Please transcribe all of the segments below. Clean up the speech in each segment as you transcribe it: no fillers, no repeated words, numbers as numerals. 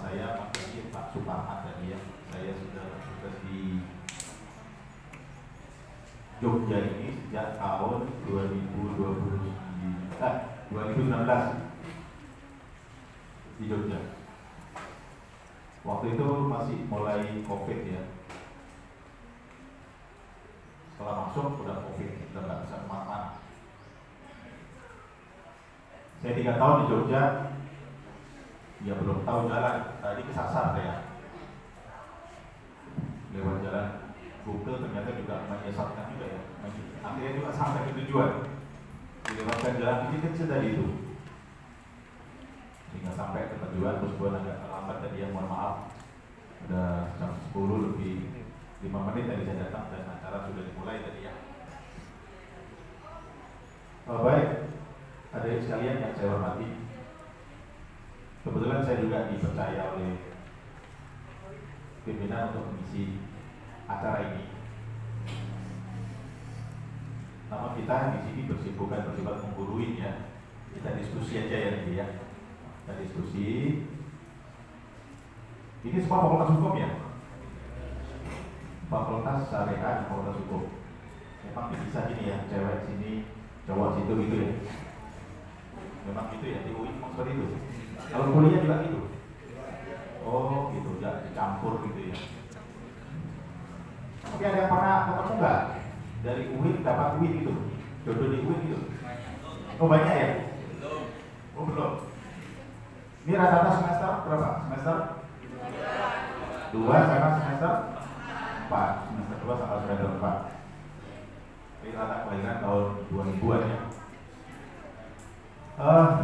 saya Pak Suparman tadi ya. Saya sudah bertugas di Jogja ini sejak tahun 2019 di Jogja. Waktu itu masih mulai COVID ya. Setelah masuk udah COVID, udah nggak bisa kemana-mana. Saya 3 tahun di Jogja, ya belum tahu jalan. Tadi kesasar saya lewat jalan Google, ternyata juga menyesatkan juga ya. Akhirnya juga sampai ke tujuan, dilewatkan jalan kecil-kecil tadi itu, sehingga sampai ke tujuan. Terus gue agak terlambat tadi ya, mohon maaf. Udah jam 10 lebih 5 menit tadi saya datang dan acara sudah dimulai tadi ya. Baik, hadirin sekalian yang saya hormati, kebetulan saya juga dipercaya oleh pimpinan untuk mengisi acara ini. Namun kita di sini bersifat mengguruin ya. Kita diskusi aja ya nanti ya. Kita diskusi. Ini semua fakultas hukum ya. Fakultas Syariah, fakultas hukum. Memang bisa gini ya, cewek sini, cowok situ gitu ya. Memang gitu ya, di UI memang seperti itu. Kalau kuliah juga gitu. Oh gitu, ya dicampur gitu ya. Tapi ada yang pernah ketemu nggak dari UI dapat UI gitu, jodoh di UI gitu? Oh banyak ya? Oh belum. Ini rata-rata semester berapa? Semester 2 sama semester 4. Semester 2 sama semester 4. Ini rata kelahiran tahun 2000-an ya.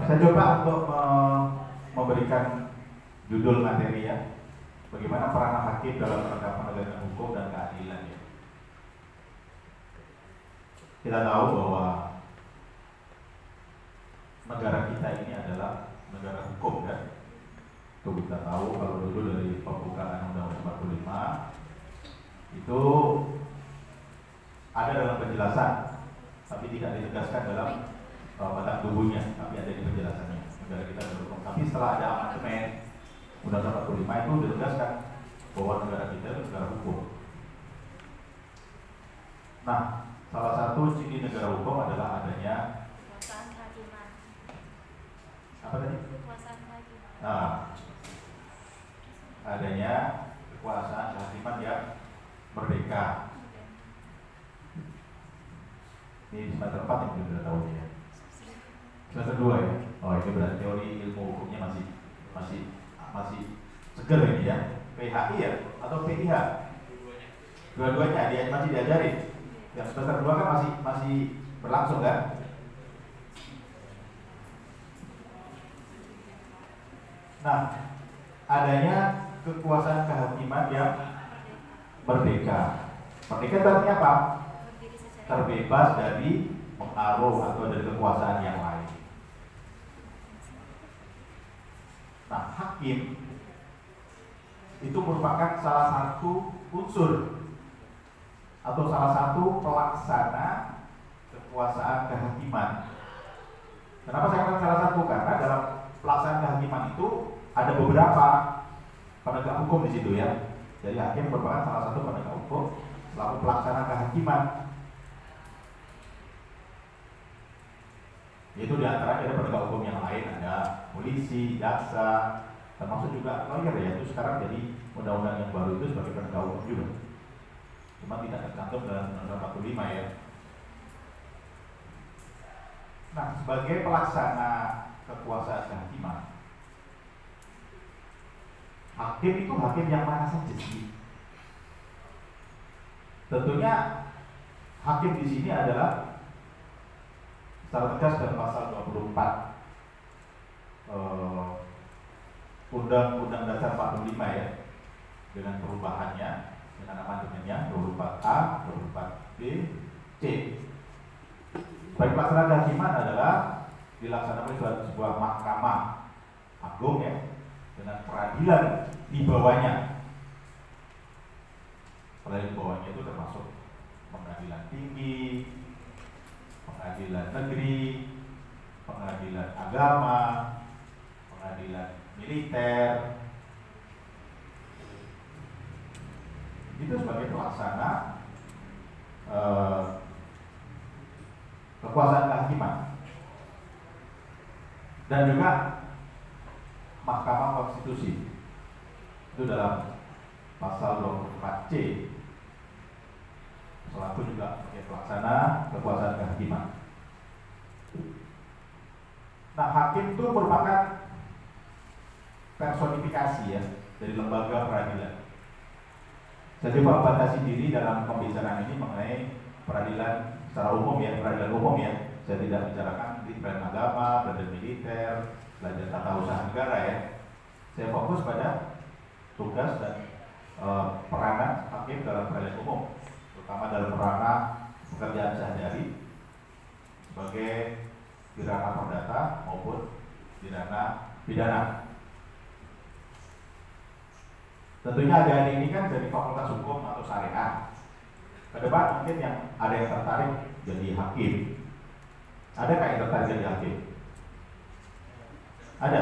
Saya coba untuk memberikan judul materi ya. Bagaimana peran hakim dalam penegakan hukum dan keadilan ya. Kita tahu bahwa negara kita ini adalah negara hukum kan. Itu kita tahu kalau dulu dari pembukaan Undang-Undang 45 itu ada dalam penjelasan, tapi tidak ditegaskan dalam batang tubuhnya, tapi ada di penjelasannya. Negara kita berhukum. Tapi setelah ada amandemen Undang-Undang 45 itu ditegaskan bahwa negara kita itu negara hukum. Nah, salah satu ciri negara hukum adalah adanya kekuasaan kehakiman. apa tadi? Kekuasaan kehakiman. Nah, adanya kekuasaan kehakiman yang merdeka. Ini semester 4 yang sudah tahu ya. Semester 2 ya. Oh, ini berarti teori ilmu hukumnya masih seger ini ya. PHI ya atau PIH? Dua-duanya dia masih diajarin. Yang semester 2 kan masih berlangsung kan? Nah, adanya kekuasaan kehakiman yang merdeka. Merdeka itu artinya apa? Terbebas dari pengaruh atau dari kekuasaan yang lain. Nah, hakim itu merupakan salah satu unsur atau salah satu pelaksana kekuasaan kehakiman. Kenapa saya katakan salah satu? Karena dalam pelaksanaan kehakiman itu ada beberapa penegak hukum di situ ya. Jadi hakim merupakan salah satu penegak hukum selaku pelaksana kehakiman. Yaitu diantaranya ada penegak hukum yang lain, ada polisi, jaksa, termasuk juga lawyer ya. Itu sekarang jadi undang-undang yang baru itu sebagai penegak hukum juga. Cuma tidak tercantum dalam Undang-Undang 45 ya. Nah, sebagai pelaksana kekuasaan kehakiman, hakim itu hakim yang mana saja sih? Tentunya hakim di sini adalah secara tegas dalam pasal 24 Undang-Undang Dasar 45 ya, dengan perubahannya, dengan amandemennya 24A, 24B, C. Sebagai pelaksana kehakiman adalah dilaksanakan oleh sebuah mahkamah agung ya, dengan peradilan di bawahnya. Peradilan di bawahnya itu termasuk pengadilan tinggi, pengadilan negeri, pengadilan agama, pengadilan militer, itu sebagai pelaksana kekuasaan kehakiman. Dan juga Mahkamah Konstitusi itu dalam pasal 24C selaku juga sebagai pelaksana kekuasaan kehakiman. Nah, hakim itu merupakan personifikasi ya dari lembaga peradilan. Jadi membatasi diri dalam pembicaraan ini mengenai peradilan secara umum ya, peradilan umum ya. Saya tidak bicarakan di peradilan agama, peradilan militer, belajar tata usaha negara ya. Saya fokus pada tugas dan peranan hakim dalam peradilan umum, terutama dalam ranah pekerjaan sehari-hari sebagai di ranah perdata maupun di ranah pidana. Tentunya adik-adik ini kan dari fakultas hukum atau syariah. Ke depan mungkin yang ada yang tertarik jadi hakim. Adakah yang tertarik jadi hakim? Ada.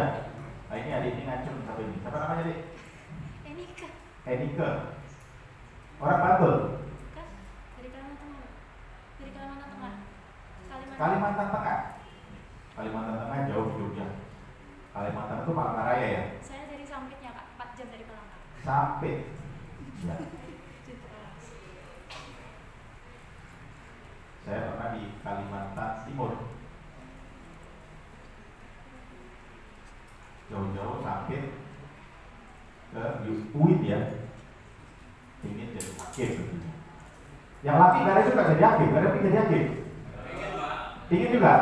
Nah, ini adik ini ngacung satu ini. Siapa namanya adik? Enika. Enika. Orang Bantul. Kan dari Kalimantan Tengah. Dari Kalimantan Tengah. Kalimantan Tengah. Kalimantan Tengah jauh Jogja. Kalimantan itu Palangkaraya ya? Saya dari Sampitnya Kak, 4 jam dari Palangka. Sampit. Ya. Saya pernah di Kalimantan Timur. Jauh-jauh Sampit ke UIN ya. Ingin jadi hakim. Yang laki dari suka jadi hakim, dari ingin jadi hakim. Ingin juga.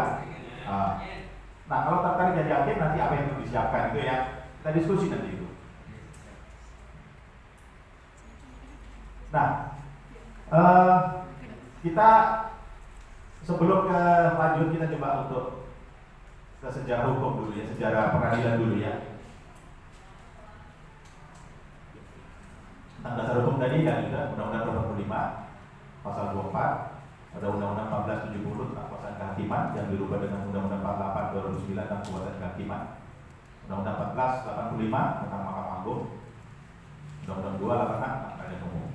Nah, kalau tertarik jadi hakim nanti apa yang perlu disiapkan itu ya kita diskusi nanti itu. Nah, kita sebelum ke lanjut kita coba untuk ke sejarah hukum dulu ya, sejarah peradilan dulu ya. Tentang dasar hukum tadi kan juga Undang-Undang 25 pasal 24, ada Undang-Undang 1470 tentang kekuasaan kehakiman yang dirubah dengan Undang-Undang 48 2009 tentang kekuasaan kehakiman, Undang-Undang 1485 tentang Mahkamah Agung, Undang-Undang 286 tentang peradilan umum.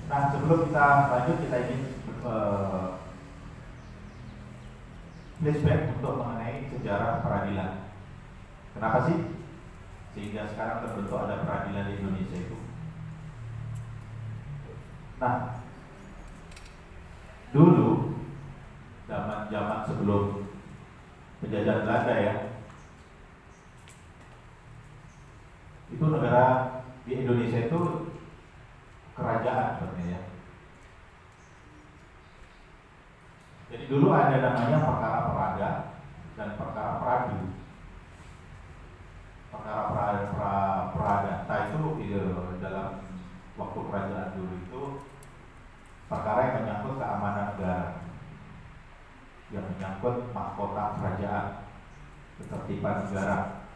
Nah, sebelum kita lanjut kita ingin flashback untuk mengenai sejarah peradilan. Kenapa sih sehingga sekarang terbentuk ada peradilan di Indonesia itu? Nah, dulu zaman sebelum penjajahan Belanda ya, itu negara di Indonesia itu kerajaan sebenarnya ya. Jadi dulu ada namanya perkara perada dan perkara peradu. Perkara pradata itu dalam waktu kerajaan dulu itu perkara yang menyangkut keamanan negara, yang menyangkut mahkota kerajaan, ketertiban negara.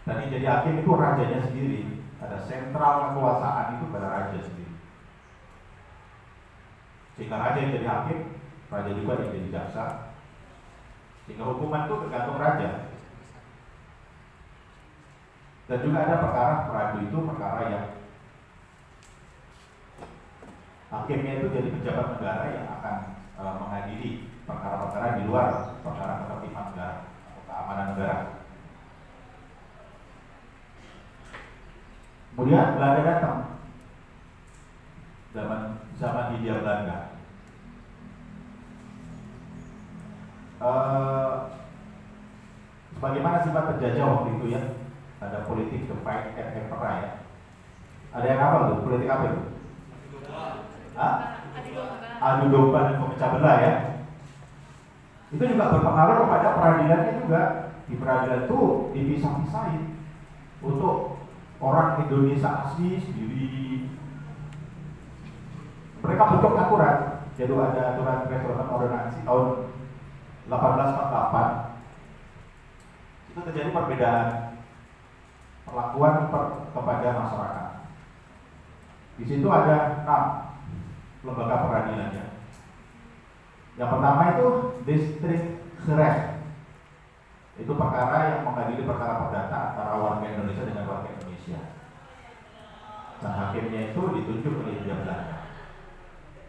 Dan yang jadi hakim itu rajanya sendiri. Ada sentral kekuasaan itu pada raja sendiri. Sehingga raja yang jadi hakim, raja juga yang jadi jaksa. Sehingga hukuman itu tergantung raja. Dan juga ada perkara peradu itu perkara yang hakimnya itu jadi pejabat negara yang akan mengadili perkara-perkara di luar perkara ketertiban negara atau keamanan negara. Kemudian Belanda datang, zaman Hindia Belanda. Sebagaimana sifat penjajah waktu itu ya, ada politik divide and conquer ya. Ada yang apa tuh? Politik apa itu? Adu domba dan pemecah belah ya. Itu juga berpengaruh kepada peradilannya juga. Di peradilan itu dipisah-pisahin untuk orang Indonesia asli sendiri. Mereka bentuk aturan. Jadi ada aturan reforman ordonansi tahun 1848. Itu terjadi perbedaan perlakuan kepada masyarakat. Di situ ada 6 lembaga peradilannya. Yang pertama itu Distriksrecht. Itu perkara yang mengadili perkara perdata antara warga Indonesia dengan warga Indonesia. Sang hakimnya itu ditunjuk oleh Hindia Belanda.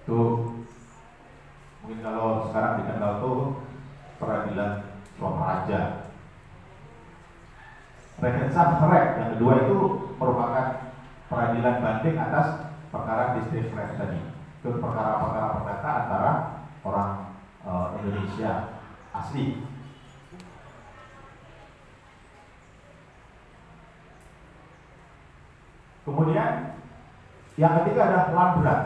Itu mungkin kalau sekarang dikenal tuh peradilan Swaparaja. Rechtszaak yang kedua itu merupakan peradilan banding atas perkara distriktsrecht tadi. Itu perkara-perkara perdata antara orang Indonesia asli. Kemudian yang ketiga adalah Landrat.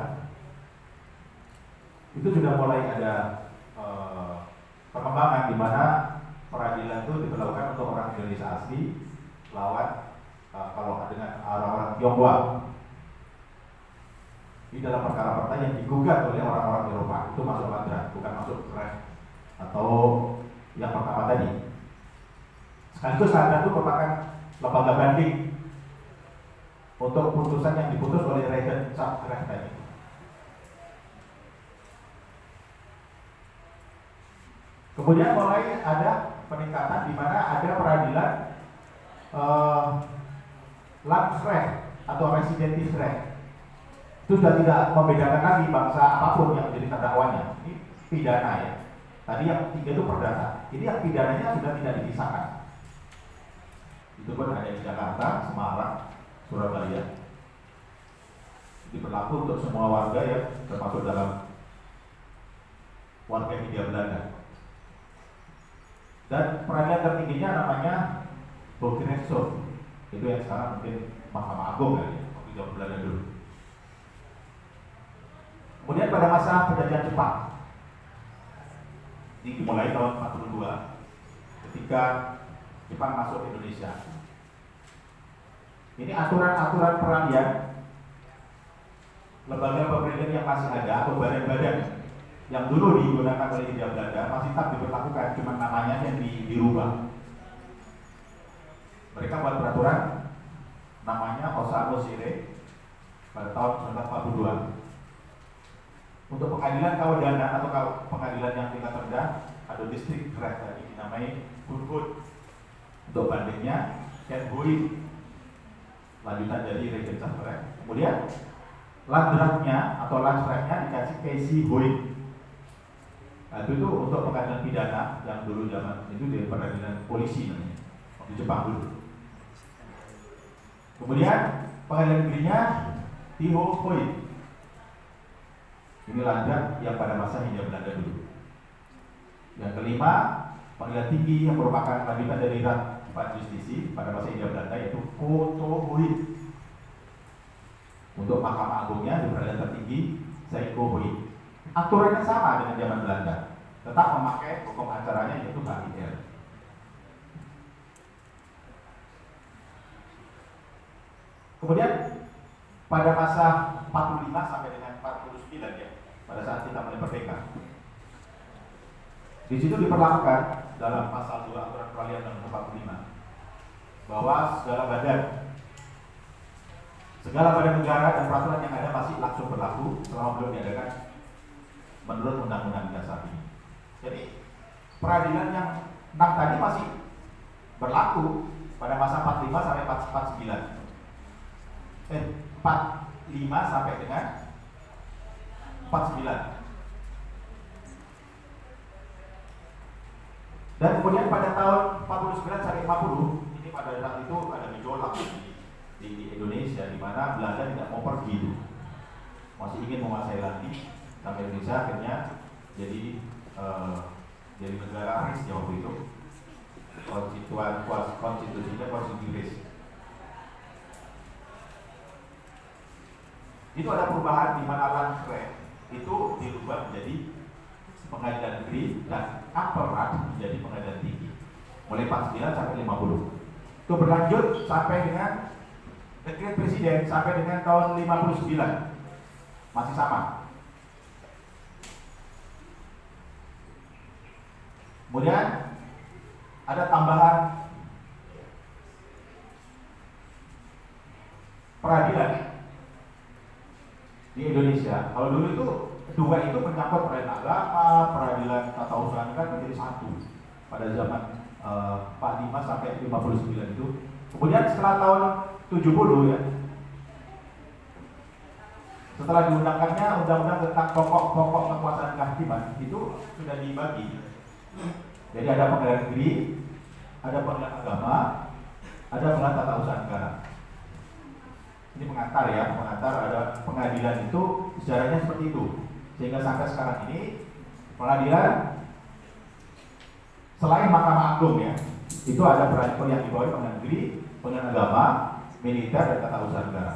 Itu sudah mulai ada perkembangan di mana peradilan itu diberlakukan untuk orang Indonesia asli lawan kalau dengan orang-orang Tionghoa. Ini dalam perkara-perkara yang digugat oleh orang-orang Eropa, itu masuk Landrat, bukan masuk Recht atau yang pertama tadi. Sekaligus Landrat itu merupakan lembaga banding untuk putusan yang diputus oleh Rechtszaak tadi. Kemudian mulai ada peningkatan di mana ada peradilan Landsrecht atau Residentisrecht. Itu sudah tidak membedakan lagi bangsa apapun yang menjadi terdakwanya. Ini pidana ya. Tadi yang tiga itu perdata. Ini yang pidananya sudah tidak dipisahkan. Itu pun ada di Jakarta, Semarang, Surabaya. Ini berlaku untuk semua warga yang termasuk dalam warga Hindia Belanda. Dan peradilan tertingginya namanya Hooggerechtshof. Itu yang sekarang mungkin Mahkamah Agung ya, waktu zaman Belanda dulu. Kemudian pada masa penjajahan Jepang, ini dimulai tahun 42 ketika Jepang masuk ke Indonesia. Ini aturan-aturan peralihan lembaga pemerintahan yang masih ada atau badan-badan yang dulu digunakan oleh Hindia Belanda masih tetap diberlakukan, cuma namanya yang dirubah. Mereka buat peraturan namanya Osago Shire pada tahun 1942. Untuk pengadilan kawedanan atau pengadilan yang tingkat rendah atau distrik tadi dinamai Hudhud. Untuk bandingnya Kenbuit, lanjutan dari Rechtszaak. Kemudian Landratnya atau Landsrechtnya dikasih Casey Hoyt. Nah, itu untuk pengadilan pidana yang dulu zaman itu di pengadilan polisi namanya, di Jepang dulu. Kemudian pengadilan negerinya Tiho Hoyt. Ini Landrat yang pada masa Hindia Belanda dulu. Yang kelima, pengadilan tinggi yang merupakan lanjutan dari Raad Justisi pada masa Hindia Belanda yaitu Koto Hoyt. Untuk Mahkamah Agungnya di peradilan tertinggi Seiko Hoyt. Aturannya sama dengan zaman Belanda, tetap memakai hukum acaranya yaitu HIR. Kemudian pada masa 45 sampai dengan 49 ya, pada saat kita mulai merdeka, di situ diperlakukan dalam pasal 2 aturan peralihan nomor 45 bahwa segala badan negara dan peraturan yang ada masih langsung berlaku selama belum diadakan menurut Undang-Undang Dasar ini. Jadi peradilan yang 6 tadi masih berlaku pada masa 45 sampai 49. 45 sampai dengan 49. Dan kemudian pada tahun 49 sampai 50, ini pada saat itu ada gejolak di Indonesia di mana Belanda tidak mau pergi, masih ingin menguasai lagi, sampai Indonesia akhirnya jadi negara Aris ya waktu itu. Konstitusinya konstitusi. Itu ada perubahan di mana Landsrecht itu dirubah menjadi pengadilan negeri dan Appelraad menjadi pengadilan tinggi mulai 49 sampai 50. Itu berlanjut sampai dengan dekret presiden sampai dengan tahun 59 masih sama. Kemudian ada tambahan peradilan di Indonesia. Kalau dulu itu dua itu menyangkut peradilan agama, peradilan tata usaha negara menjadi satu pada zaman 45 sampai 59 itu. Kemudian setelah tahun 70 ya, Setelah diundangkannya undang-undang tentang pokok-pokok kekuasaan kehakiman itu sudah dibagi. Jadi ada pengadilan negeri, ada pengadilan agama, ada pengadilan tata usaha negara. Ini pengantar ya, pengantar. Ada pengadilan itu sejarahnya seperti itu. Sehingga sampai sekarang ini pengadilan selain Mahkamah Agung ya, itu ada peradilan yang dibawahi pengadilan negeri, pengadilan agama, militer, dan tata usaha negara.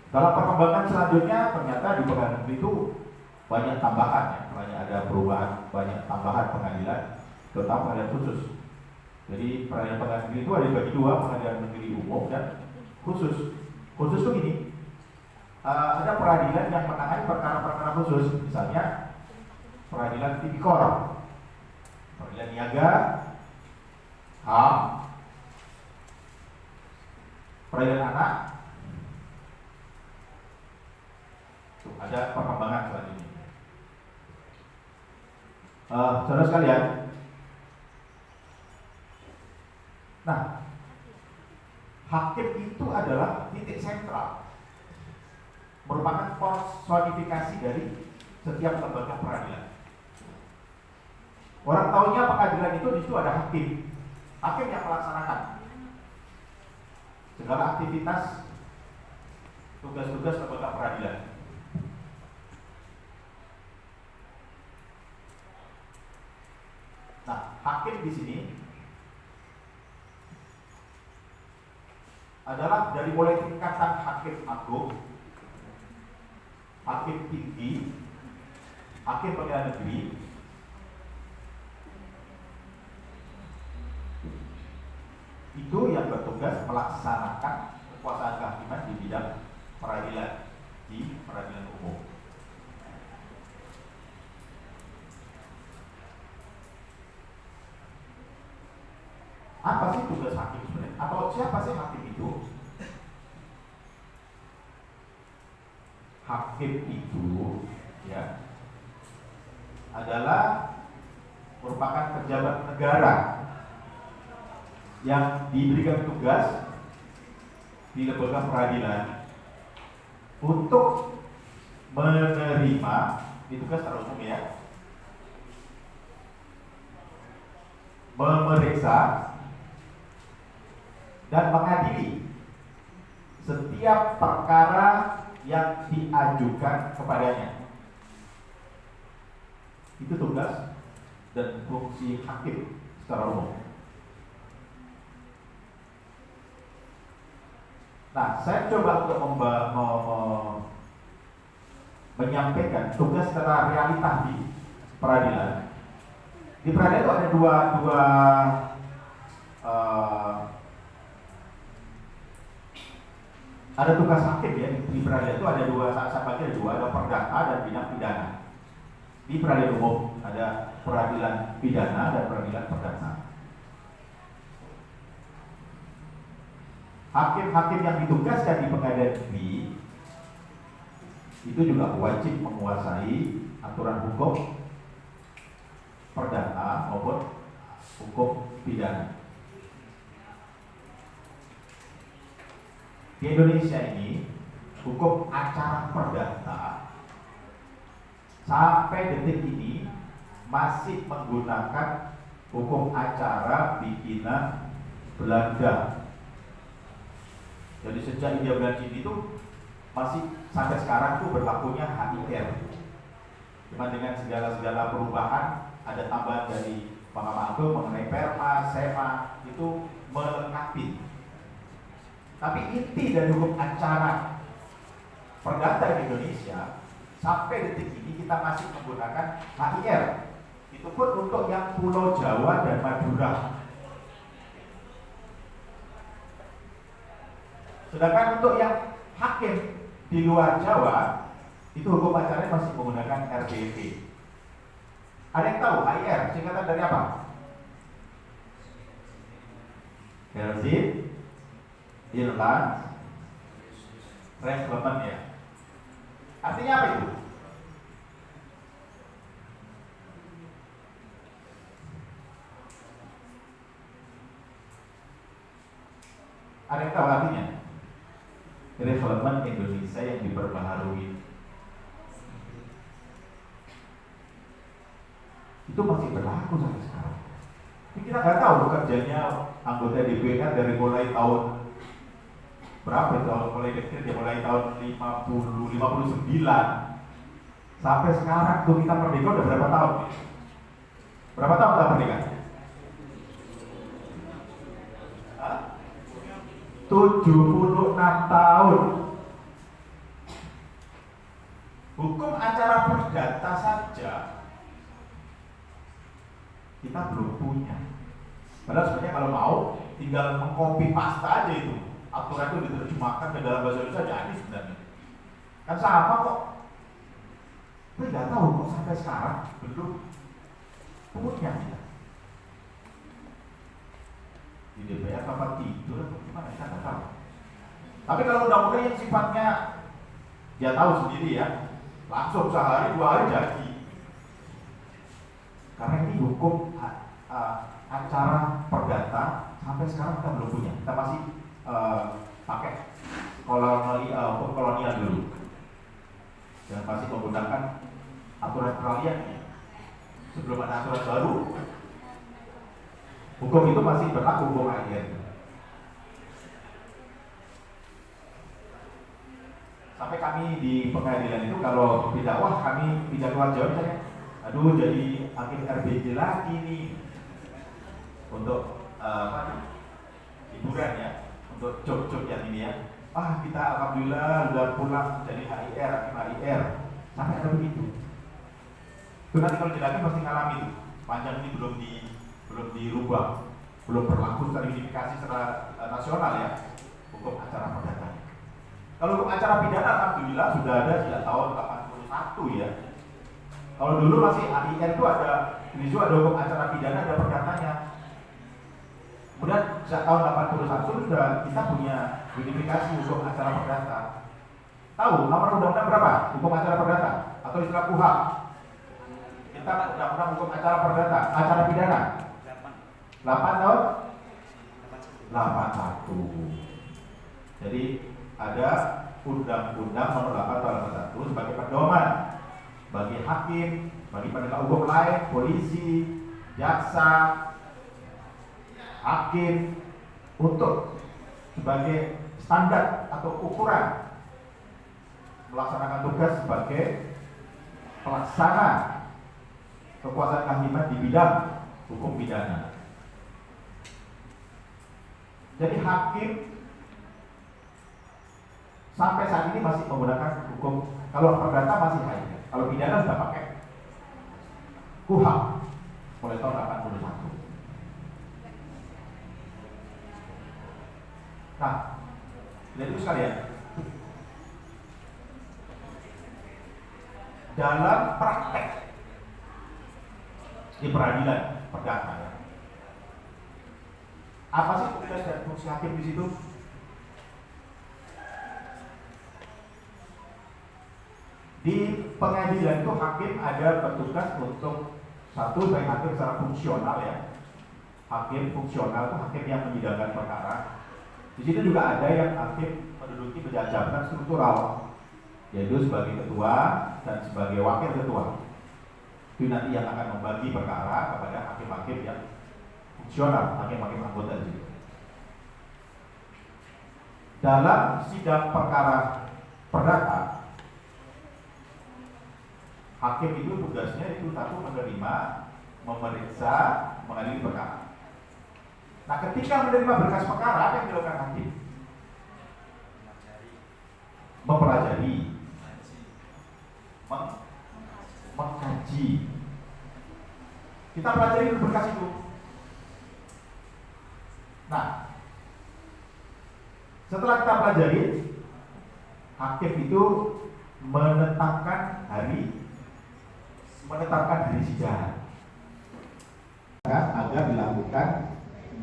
Dalam perkembangan selanjutnya ternyata di pengadilan negeri itu banyak tambahan ya, banyak ada perubahan, banyak tambahan pengadilan, terutama pengadilan khusus. Jadi pengadilan negeri itu ada dibagi dua, pengadilan negeri umum dan khusus. Khusus itu gini, ada peradilan yang menangani perkara-perkara khusus, misalnya peradilan tipikor, peradilan niaga, HAM, peradilan anak. Tuh, ada perkembangan selanjutnya. Saudara sekalian, nah, hakim itu adalah titik sentral, merupakan personifikasi dari setiap lembaga peradilan. Orang tahunya pengadilan itu di situ ada hakim, hakim yang melaksanakan segala aktivitas, tugas-tugas lembaga peradilan. Nah, hakim di sini adalah dari mulai tingkatan hakim agung, hakim tinggi, hakim pengadilan negeri, itu yang bertugas melaksanakan kekuasaan kehakiman di bidang peradilan, di peradilan umum. Apa sih tugas hakim sebenarnya? Atau siapa sih hakim itu? Hakim itu ya adalah merupakan pejabat negara yang diberikan tugas di lembaga peradilan untuk menerima, di tugas secara umum ya, memeriksa dan mengadili setiap perkara yang diajukan kepadanya. Itu tugas dan fungsi hakim secara umum. Nah, saya coba untuk menyampaikan tugas secara realita di peradilan. Di peradilan itu ada dua ada tugas hakim ya. Di peradilan itu ada dua, saya bagi ada dua, ada perdata dan bidang pidana. Di peradilan umum ada peradilan pidana dan peradilan perdata. Hakim-hakim yang ditugaskan di pengadilan negeri itu juga wajib menguasai aturan hukum perdata maupun hukum pidana. Di Indonesia ini hukum acara perdata sampai detik ini masih menggunakan hukum acara bikinan Belanda. Jadi sejak Hindia Belanda itu masih sampai sekarang tuh berlakunya HIR. Cuma dengan segala perubahan, ada tambahan dari Mahkamah Agung mengenai Perma, SEMA itu melengkapi. Tapi inti dari hukum acara perdata di Indonesia sampai detik ini kita masih menggunakan HIR. Itu pun untuk yang Pulau Jawa dan Madura. Sedangkan untuk yang hakim di luar Jawa itu hukum acaranya masih menggunakan RBP. Ada yang tahu HIR singkatan dari apa? Helsin Inland Resettlement ya. Artinya apa itu? Ada yang tahu artinya? reflemen Indonesia yang diperbaharui. Itu masih berlaku sampai sekarang. Ini kita nggak tahu kerjanya anggota DPR dari mulai tahun berapa itu, mulai kecil dia mulai tahun 59 sampai sekarang tuh kita merdeka udah berapa tahun? Berapa tahun kita merdeka? 76 tahun. Hukum acara perdata saja kita belum punya. Padahal sebenarnya kalau mau tinggal mengcopy paste aja itu. Aturan itu diterjemahkan ke dalam bahasa Indonesia jadi sebenarnya. Kan sama kok. Tapi nggak tahu kok sampai sekarang belum punya. Di DPR apa tidur atau gimana kita nggak tahu. Tapi kalau undang-undang yang sifatnya dia tahu sendiri ya, langsung sehari 2 hari jadi. Karena ini hukum acara perdata sampai sekarang kita belum punya. Kita masih pakai hukum kolonial dulu. Dan masih menggunakan aturan peralihan. Sebelum ada aturan baru, hukum itu masih berlaku hukum AIR. Sampai kami di pengadilan itu kalau bidakwah kami tidak keluar Jawa misalnya, aduh jadi hakim RBJ lagi nih untuk hiburan ya, untuk job-job yang ini ya. Kita alhamdulillah udah pulang jadi HIR, hakim HIR. Sampai ada begitu. Itu nanti kalau jadi pasti ngalami itu. Panjang ini belum dirubah, belum berlaku secara unifikasi secara nasional ya, hukum acara perdata. Kalau hukum acara pidana alhamdulillah sudah ada sejak tahun 81 ya. Kalau dulu masih HIR itu ada, ini juga ada hukum acara pidana, ada perdatanya. Kemudian sejak tahun 81 sudah kita punya unifikasi hukum acara perdata. Tahu nomor undang-undang berapa? Hukum acara perdata atau istilah KUHP. Kita undang-undang hukum acara perdata, acara pidana. 8 tahun 81. Jadi ada undang-undang nomor 8 tahun 81 sebagai pedoman bagi hakim, bagi penegak hukum lain, polisi, jaksa, hakim untuk sebagai standar atau ukuran melaksanakan tugas sebagai pelaksana kekuasaan kehakiman di bidang hukum pidana. Jadi hakim sampai saat ini masih menggunakan hukum, kalau perdata masih HIR, kalau pidana sudah pakai KUHP mulai tahun 81. Nah, jadi itu sekalian, dalam praktek di peradilan perdata, apa sih tugas dan fungsi hakim di situ? Di pengadilan itu hakim ada bertugas untuk satu sebagai hakim secara fungsional ya. Hakim fungsional itu hakim yang menyidangkan perkara. Di situ juga ada yang hakim menduduki jabatan struktural, yaitu sebagai ketua dan sebagai wakil ketua. Itu nanti yang akan membagi perkara kepada hakim-hakim yang fungsional, hakim-hakim anggota di situ. Dalam sidang perkara perdata, hakim itu tugasnya itu satu menerima, memeriksa, mengadili perkara. Nah, ketika menerima berkas perkara, apa yang dilakukan hakim? Mempelajari, mengkaji. Kita pelajari berkas itu. Nah, setelah kita pelajari, hakim itu menetapkan hari sidang agar dilakukan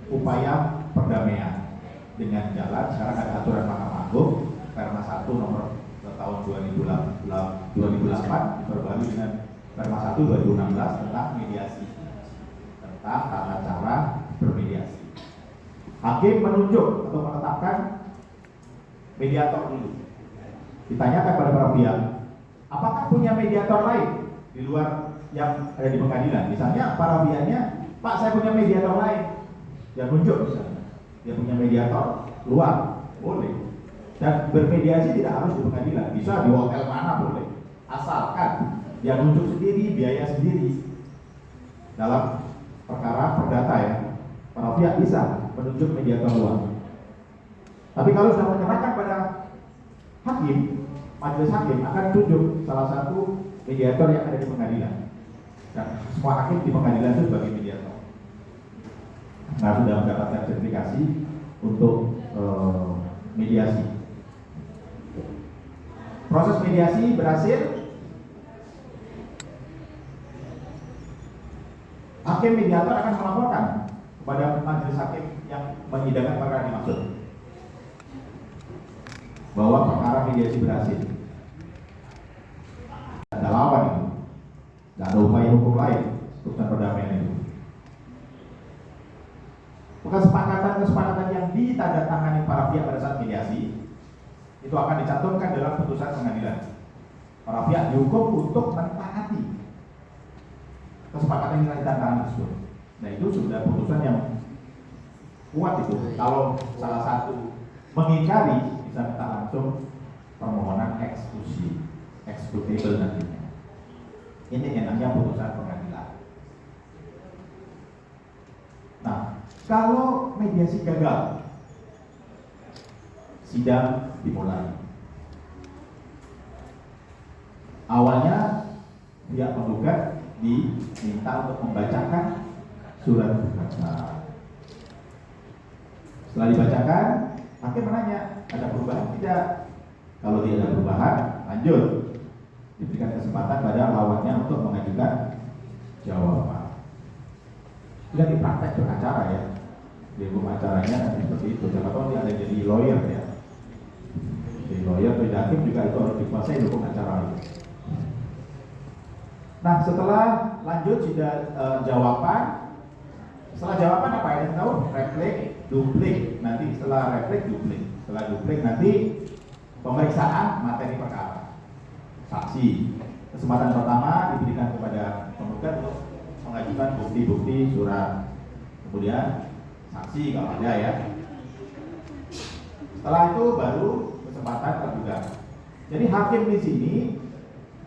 upaya perdamaian dengan jalan. Sekarang ada aturan Mahkamah Agung Perma 1 nomor tahun 2008 diperbarui dengan Perma 1 2016 tentang mediasi, tentang tata cara bermediasi. Hakim menunjuk atau menetapkan mediator dulu. Ditanyakan pada para pihak, apakah punya mediator lain di luar yang ada di pengadilan? Misalnya para pihaknya, Pak, saya punya mediator lain. Dia tunjuk misalnya, dia punya mediator luar, boleh. Dan bermediasi tidak harus di pengadilan, bisa di hotel mana boleh, asalkan dia tunjuk sendiri, biaya sendiri. Dalam perkara perdata ya, para pihak bisa menunjuk mediator luar. Tapi kalau sudah menyerahkan pada hakim, majelis hakim akan tunjuk salah satu mediator yang ada di pengadilan. Dan semua hakim di pengadilan itu sebagai mediator. Nah, sudah mendapatkan sertifikasi untuk mediasi. Proses mediasi berhasil. Hakim mediator akan melaporkan kepada majelis hakim yang menyidangkan perkara dimaksud bahwa perkara mediasi berhasil. Tidak ada lawan itu, tidak ada upaya hukum lain urusan perdamaian itu. Kesepakatan yang ditandatangani para pihak pada saat mediasi itu akan dicantumkan dalam putusan pengadilan. Para pihak dihukum untuk mentaati kesepakatan yang ditandatangani tersebut. Nah, itu sudah putusan yang kuat itu. Kalau salah satu mengingkari, bisa minta langsung permohonan eksekusi, eksekutibel nantinya. Ini enaknya putusan pengadilan. Nah, kalau mediasi gagal, sidang dimulai. Awalnya pihak penggugat diminta untuk membacakan surat gugatan. Setelah dibacakan, hakim menanya, ada perubahan tidak? Kalau tidak ada perubahan, lanjut. Diberikan kesempatan pada lawannya untuk mengajukan jawaban. Tidak dipraktek beracara ya. Di hukum acaranya nanti seperti itu. Siapa tahu dia ada jadi lawyer ya. Jadi lawyer atau hakim juga itu harus dikuasai hukum acara itu. Nah, setelah lanjut sudah jawaban. Setelah jawaban apa yang tahu? Replik, duplik. Nanti setelah replik, duplik. Setelah duplik nanti pemeriksaan materi perkara. Saksi. Kesempatan pertama diberikan kepada penggugat untuk mengajukan bukti-bukti surat. Kemudian saksi kalau ada ya. Setelah itu baru kesempatan tergugat. Jadi hakim di sini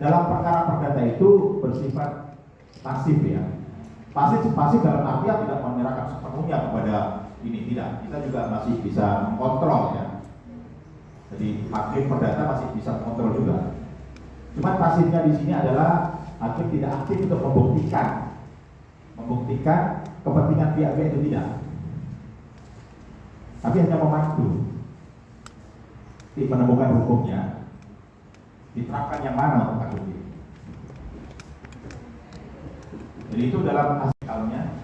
dalam perkara perdata itu bersifat pasif ya. Pasif dalam artian tidak menyerahkan sepenuhnya kepada ini, tidak. Kita juga masih bisa mengontrol ya. Jadi hakim perdata masih bisa mengontrol juga. Cuma pasifnya di sini adalah hakim tidak aktif untuk membuktikan kepentingan pihak-pihak itu tidak. Tapi hanya membantu menemukan hukumnya, diterapkan yang mana untuk kasus ini. Jadi itu dalam asalnya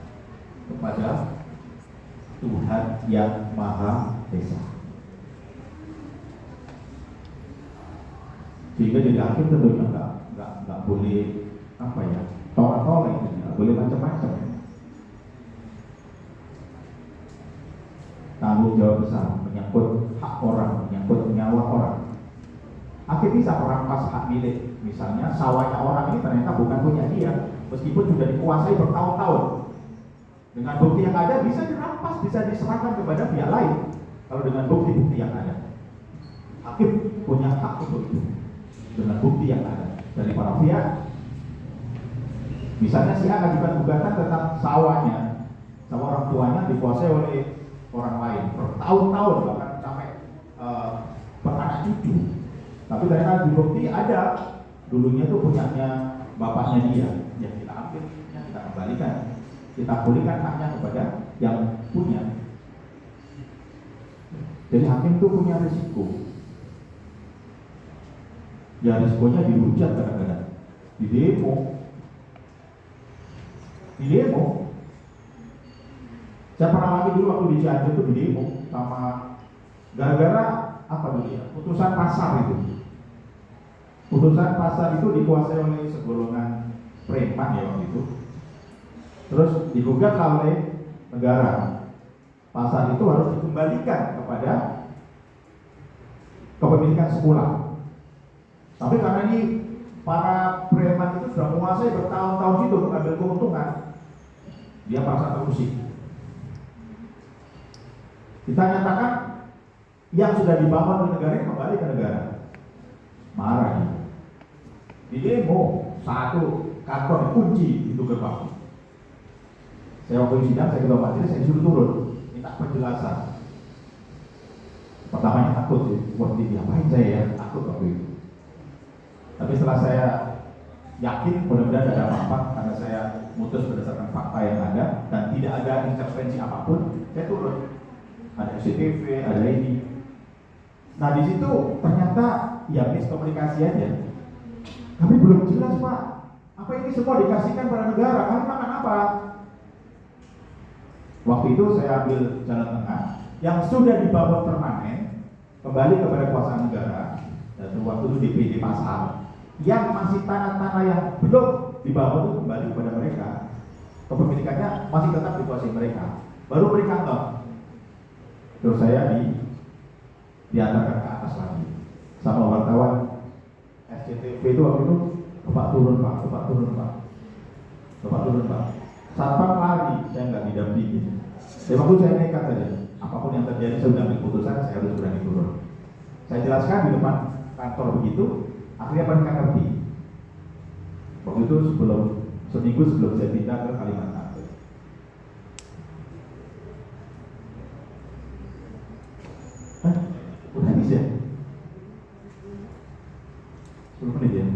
kepada Tuhan yang Maha Esa. Sehingga jadi hakim tentunya nggak boleh apa ya, tolak-tolak itu, nggak boleh macam-macam. Tanggung jawab besar menyangkut hak orang, menyangkut nyawa orang. Hakim bisa merampas hak milik, misalnya sawahnya orang ini ternyata bukan punya dia, meskipun sudah dikuasai bertahun-tahun. Dengan bukti yang ada bisa dirampas, bisa diserahkan kepada pihak lain. Kalau dengan bukti-bukti yang ada, hakim punya hak untuk itu. Dengan bukti yang ada dari para pihak. Misalnya si A mengajukan gugatan tentang sawahnya, sawah orang tuanya dikuasai oleh orang lain bertahun-tahun, bahkan sampai beranak cucu. Tapi ternyata di bukti ada dulunya itu punyanya bapaknya dia, yang kita ambil, yang kita kembalikan, kita pulihkan haknya kepada yang punya. Jadi hakim itu punya risiko. Ya risikonya dihujat kadang-kadang, di demo. Saya pernah lagi dulu waktu di Cianjur itu di demo sama gara-gara apa dulu ya, putusan pasar itu. Putusan pasar itu dikuasai oleh segolongan preman ya waktu itu. Terus digugatlah oleh negara. Pasar itu harus dikembalikan kepada kepemilikan semula. Tapi karena ini para preman itu sudah menguasai bertahun-tahun itu untuk ambil keuntungan, dia merasa terusik. Kita nyatakan yang sudah dibangun di negara ini kembali ke negara. Marah ya. Di demo satu kantor kunci itu gerbang. Saya waktu sidang, saya ketua majelis, saya disuruh turun minta penjelasan. Pertamanya takut sih, buat diapain saya ya, takut waktu itu. Tapi setelah saya yakin mudah-mudahan ada apa-apa karena saya mutus berdasarkan fakta yang ada dan tidak ada intervensi apapun, saya turun. Ada CCTV, ada ini. Nah di situ ternyata ya miskomunikasi aja. Tapi belum jelas Pak, apa ini semua dikasihkan pada negara? Kalian makan apa? Waktu itu saya ambil jalan tengah yang sudah dibangun permanen kembali kepada kekuasaan negara. Dan waktu itu DPD pasar. Yang masih tanah-tanah yang belum dibangun itu kembali kepada mereka. Kepemilikannya masih tetap dikuasai mereka. Baru beri kantor. Terus saya diantarkan ke atas lagi sama wartawan SCTV itu waktu itu, Bapak turun Pak, Bapak turun Pak, Bapak turun Pak. Satpam lari, saya nggak didampingi. Jadi waktu saya nekat saja, apapun yang terjadi saya sudah ambil keputusan, saya harus berani turun. Saya jelaskan di depan kantor begitu, akhirnya mereka ngerti. Waktu itu seminggu sebelum saya pindah ke Kalimantan. Udah habis ya? 10 menit ya?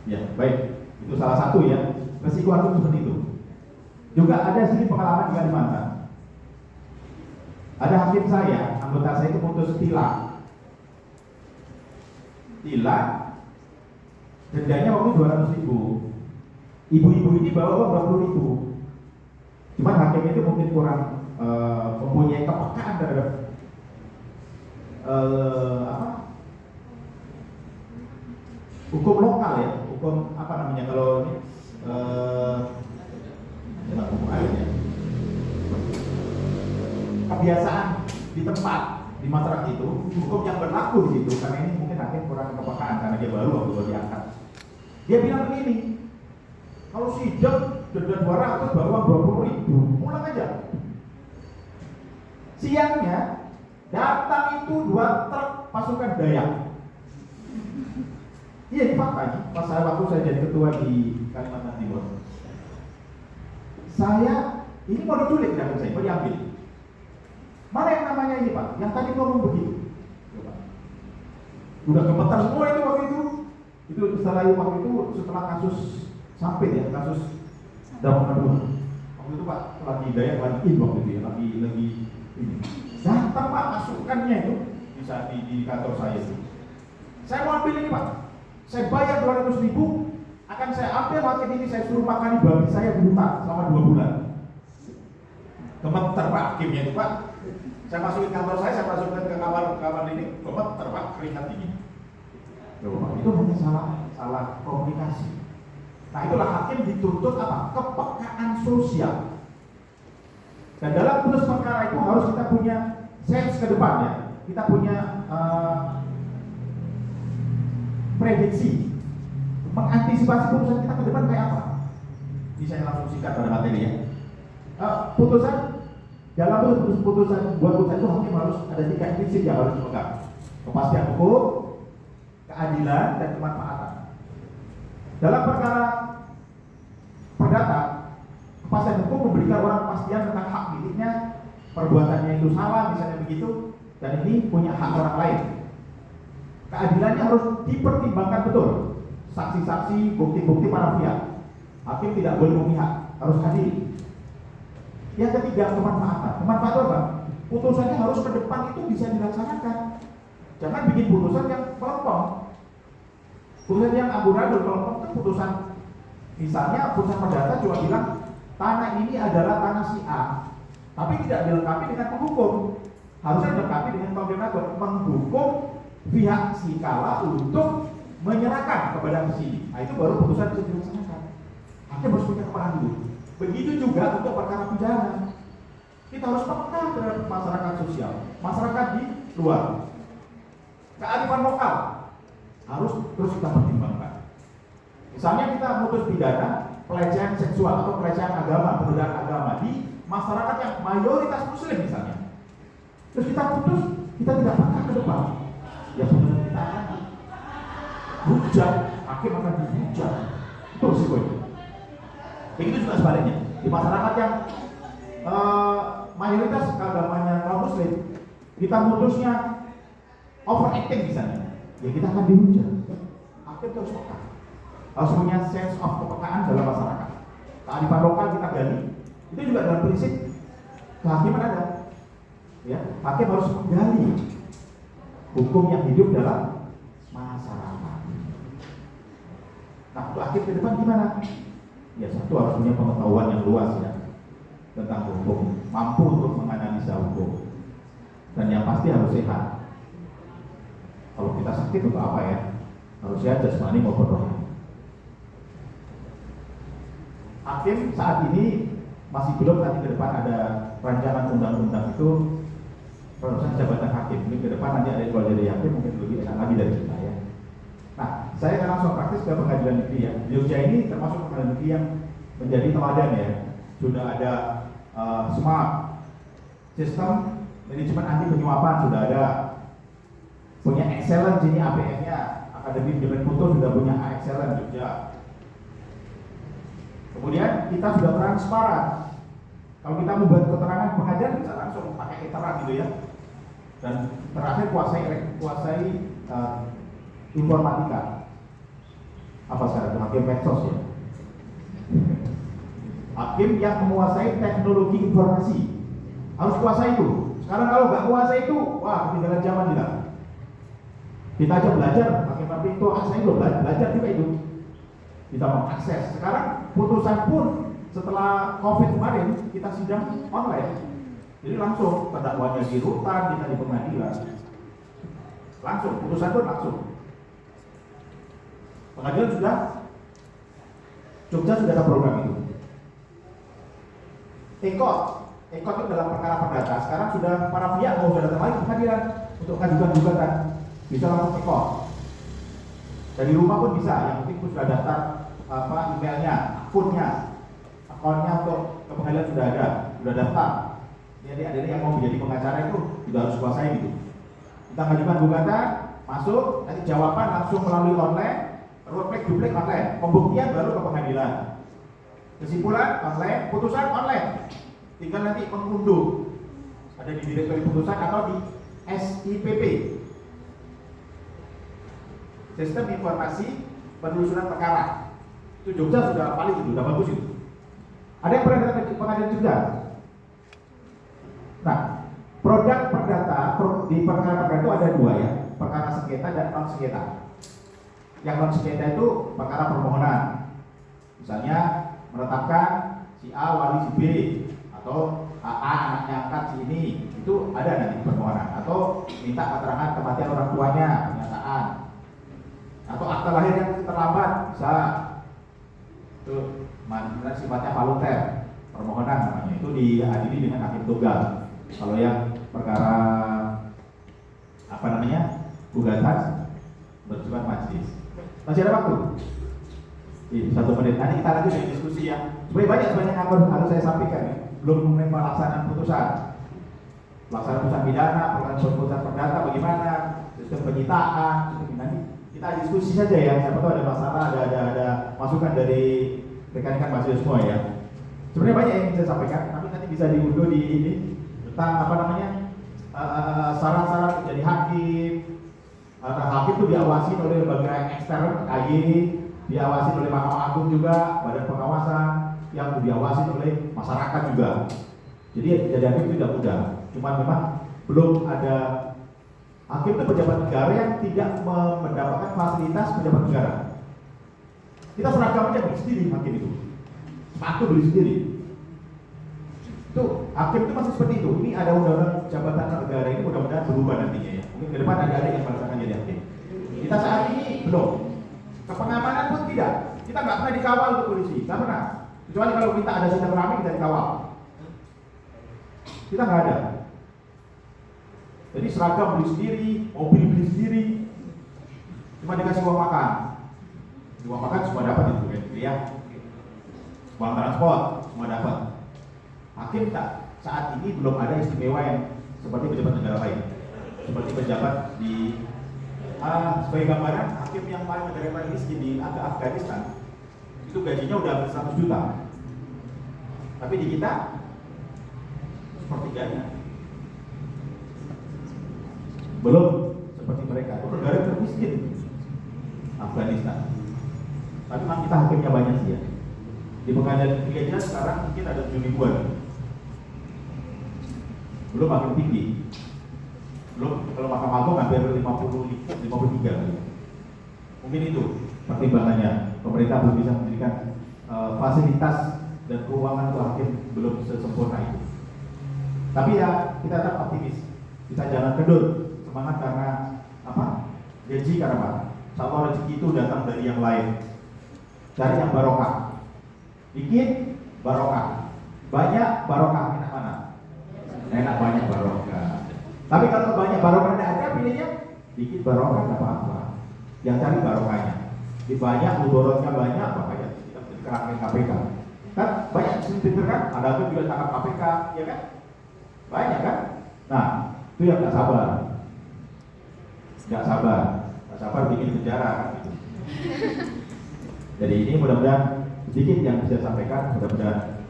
Ya, baik. Itu salah satu ya. Resiko hakim seperti itu. Juga ada sedikit pengalaman di Kalimantan. Ada hakim saya, anggota saya itu putus tilang. Tilang, dendanya waktu 200.000. Ibu-ibu ini bawa uang 20.000. Cuman hakim itu mungkin kurang mempunyai kepekaan terhadap hukum lokal ya, hukum apa namanya kalau ini kebiasaan di tempat di masyarakat itu, hukum yang berlaku di situ. Karena ini mungkin hakim kurang kepekaan karena dia baru waktu baru diangkat. Dia bilang begini, kalau sidang denda 200 bawa 20.000, pulang aja. Siangnya datang itu 2 truk pasukan Dayak. Iya ini fakta ini. Pas waktu saya jadi ketua di Kalimantan Timur, saya ini mau diculik dan saya mau diambil. Mana yang namanya ini Pak? Yang tadi ngomong begitu. Coba. Udah gemetar semua itu waktu itu. Itu setelah kasus sampai ya kasus Daun Madura. Waktu itu Pak lagi Dayak lagi waktu itu ya lagi ini. Datang Pak pasukannya itu bisa di kantor saya itu. Saya mau ambil ini Pak. Saya bayar 200.000, akan saya ambil hakim ini, saya suruh makan babi saya di hutan selama 2 bulan. Gemeter Pak hakimnya itu Pak. Saya masukin kantor saya masukin ke kamar ini, gemeter Pak keringat ini. Itu hanya salah komunikasi. Nah itulah hakim dituntut apa? Kepekaan sosial. Dan dalam putus perkara itu harus kita punya sense ke depan ya. Kita punya prediksi, mengantisipasi putusan kita ke depan kayak apa. Ini saya langsung singkat pada materi ya. Putusan dalam putusan buat putusan itu hakim harus ada 3 prinsip yang harus dipegang: kepastian hukum, keadilan, dan kemanfaatan. Dalam perkara perdata, kepastian hukum memberikan orang kepastian tentang hak miliknya, perbuatannya itu salah misalnya begitu, dan ini punya hak orang lain. Keadilannya harus dipertimbangkan betul, saksi-saksi, bukti-bukti para pihak. Hakim tidak boleh memihak, harus adil. Yang ketiga, kemanfaatan. Kemanfaatan apa? Putusannya harus ke depan itu bisa dilaksanakan. Jangan bikin putusan yang pelempong. Putusan yang amburadul, pelempong itu putusan. Misalnya putusan perdata cuma bilang tanah ini adalah tanah si A, tapi tidak dilengkapi dengan penghukum. Harusnya dilengkapi dengan kondemnator, menghukum pihak si kala untuk menyerahkan kepada si. Nah itu baru putusan bisa dilaksanakan. Hakim harus punya kepala dulu. Begitu juga untuk perkara pidana. Kita harus peka terhadap masyarakat sosial, masyarakat di luar. Kearifan lokal harus terus kita pertimbangkan. Misalnya kita memutus pidana pelecehan seksual atau pelecehan agama, penodaan agama di masyarakat yang mayoritas muslim misalnya. Terus kita putus, kita tidak peka ke depan. Ya sudah kita akan hujat, hakim akan dihujat. Itu risikonya. Begitu juga sebaliknya. Di masyarakat yang mayoritas agamanya non muslim, kita putusnya overacting misalnya, ya kita akan dihujat. Hakim terus peka. Harus punya sense of kepekaan dalam masyarakat. Kearifan lokal kita gali. Itu juga dalam prinsip kehakiman ada. Ya, hakim harus menggali hukum yang hidup dalam masyarakat. Nah, untuk hakim ke depan gimana? Ya, satu harus punya pengetahuan yang luas ya tentang hukum, mampu untuk menganalisa hukum, dan yang pasti harus sehat. Kalau kita sakit untuk apa ya? Harus sehat jasmani maupun rohani. Hakim saat ini masih belum, nanti ke depan ada rancangan undang-undang itu perusahaan jabatan hakim. Ini ke depan nanti ada jual jadi hakim, mungkin lebih enak lagi dari kita ya. Nah, saya akan langsung praktis ke pengadilan negeri ya. Di Jogja ini termasuk pengadilan negeri yang menjadi teladan ya. Sudah ada smart sistem manajemen anti penyuapan, sudah ada, punya excellent ini APM-nya, Akademi Manajemen Putus sudah punya excellent Jogja. Kemudian kita sudah transparan. Kalau kita membuat keterangan pengadilan bisa langsung pakai keterangan gitu ya. Dan terakhir kuasai informatika. Apa sekarang? Hakim medsos ya. Hakim yang menguasai teknologi informasi harus kuasai itu. Sekarang kalau nggak kuasai itu, wah ketinggalan zaman kita. Kita aja belajar hakim itu, saya juga belajar juga itu. Kita mengakses. Sekarang putusan pun setelah COVID kemarin kita sidang online. Jadi langsung pendakwanya di rutan, kita di pengadilan. Langsung putusan pun langsung. Pengadilan sudah, Jogja sudah ada program itu. Ekot itu dalam perkara perdata. Sekarang sudah para pihak mau sudah datang lagi ke pengadilan untuk mengajukan gugatan, bisa langsung ekot. Dari rumah pun bisa. Yang penting sudah daftar emailnya, akunnya untuk ke pengadilan sudah ada, sudah daftar. Jadi ada yang mau menjadi pengacara itu juga harus kuasai gitu. Kita mengajukan gugatan, masuk, nanti jawaban langsung melalui online, duplik online, pembuktian baru ke pengadilan. Kesimpulan online, putusan online. Tinggal nanti mengunduh. Ada di direktori putusan atau di SIPP. Sistem Informasi Penelusuran Perkara. Itu Jogja sudah paling itu, sudah bagus itu. Ada yang pernah datang ke pengadilan juga. Nah, produk perdata di perkara perdata itu ada dua ya, perkara sengketa dan non sengketa. Yang non sengketa itu perkara permohonan. Misalnya menetapkan si A wali si B, atau A anaknya angkat si ini, itu ada nanti permohonan. Atau minta keterangan kematian orang tuanya, pernyataan. Atau akta lahir yang terlambat, bisa. Itu sifatnya volunter, permohonan namanya. Itu dihadiri dengan hakim tunggal. Kalau yang perkara gugatan bersifat majelis. Masih ada waktu? 1 menit. Nanti kita lanjut dengan diskusi yang sebenarnya banyak yang harus saya sampaikan ya. Belum mengenai pelaksanaan putusan, pelaksanaan putusan pidana, pelaksanaan putusan perdata bagaimana, sistem penyitaan. Nanti kita diskusi saja ya. Siapa tahu ada masalah, ada masukan dari rekan-rekan mahasiswa semua ya. Sebenarnya banyak yang saya sampaikan, tapi nanti bisa diunduh di ini tentang syarat-syarat menjadi hakim. Hakim itu diawasi oleh lembaga ekstern, KY, diawasi oleh Mahkamah Agung juga, badan pengawasan, yang diawasi oleh masyarakat juga. Jadi jadi hakim itu tidak mudah. Cuma memang belum ada hakim itu pejabat negara yang tidak mendapatkan fasilitas pejabat negara. Kita seragam aja beli sendiri hakim itu, sepatu beli sendiri. Itu hakim itu masih seperti itu. Ini ada undang-undang jabatan negara ini mudah-mudahan berubah nantinya ya. Mungkin ke depan ada yang merasakan jadi hakim. Kita saat ini belum. Kepengamanan pun tidak. Kita nggak pernah dikawal untuk polisi, nggak pernah. Kecuali kalau kita ada sidang rame kita dikawal. Kita nggak ada. Jadi seragam beli sendiri, mobil beli sendiri, cuma dikasih uang makan. Uang makan semua dapat itu kan, ya. Uang transport semua dapat. Hakim tak saat ini belum ada istimewa yang seperti pejabat negara lain, seperti pejabat di sebagai gambaran, hakim yang paling negara paling miskin di Afghanistan itu gajinya udah 100 juta, tapi di kita sepertiganya, belum seperti mereka. Itu negara termiskin Afghanistan, tapi memang kita hakimnya banyak sih ya. Di pengadilan tinggi aja sekarang mungkin ada 7 ribuan, belum makin tinggi. Belum, kalau Mahkamah Agung hampir 53. Mungkin itu pertimbangannya. Pemerintah belum bisa memberikan fasilitas dan keuangan untuk hakim, belum sesempurna itu. Tapi ya kita tetap optimis. Kita jangan kendor semangat karena apa? Gaji karena apa? Sama rezeki itu datang dari yang lain. Cari yang barokah. Dikit barokah. Banyak barokah, enak mana? Enak banyak barokah. Tapi kalau banyak barokah tidak ada, pilihnya dikit barokah tidak apa-apa. Yang cari barokahnya. Di banyak, mudorotnya banyak, makanya kita dikerahkan KPK. Kan banyak pinter kan? Ada tuh juga tangkap KPK, ya kan? Banyak kan? Nah, itu yang nggak sabar. Nggak sabar bikin penjara kan gitu. Jadi ini mudah-mudahan sedikit yang bisa sampaikan, mudah-mudahan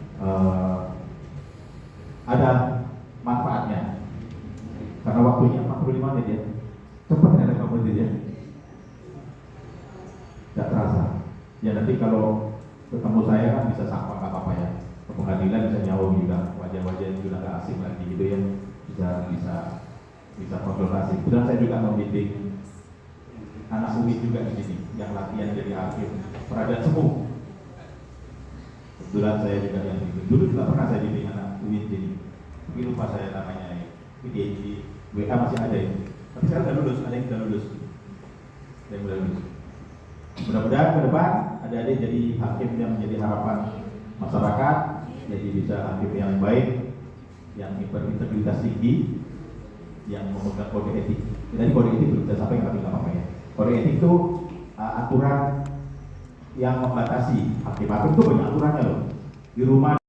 ada manfaatnya. Karena waktunya 45 menit ya. Cepat ya 45 menit ya. Tidak terasa. Ya nanti kalau ketemu saya kan bisa sapa nggak apa-apa ya. Ke pengadilan bisa nyawa juga, wajah-wajah yang sudah nggak asing lagi gitu ya. Bisa konsultasi. Kemudian saya juga membimbing anak UIN juga di sini yang latihan jadi hakim peradilan semu. Kebetulan saya juga yang bimbing. Dulu juga pernah saya bimbing anak UIN jadi. Tapi lupa saya namanya ya. Di WA masih ada ya. Tapi sekarang sudah lulus, ada yang sudah lulus. Mudah-mudahan ke depan adik-adik jadi hakim yang menjadi harapan masyarakat, jadi bisa hakim yang baik, yang berintegritas tinggi, yang memegang kode etik. Tadi kode etik belum kita sampai, tapi nggak apa-apa ya. Kode etik itu aturan yang membatasi hakim itu banyak aturannya loh. Di rumah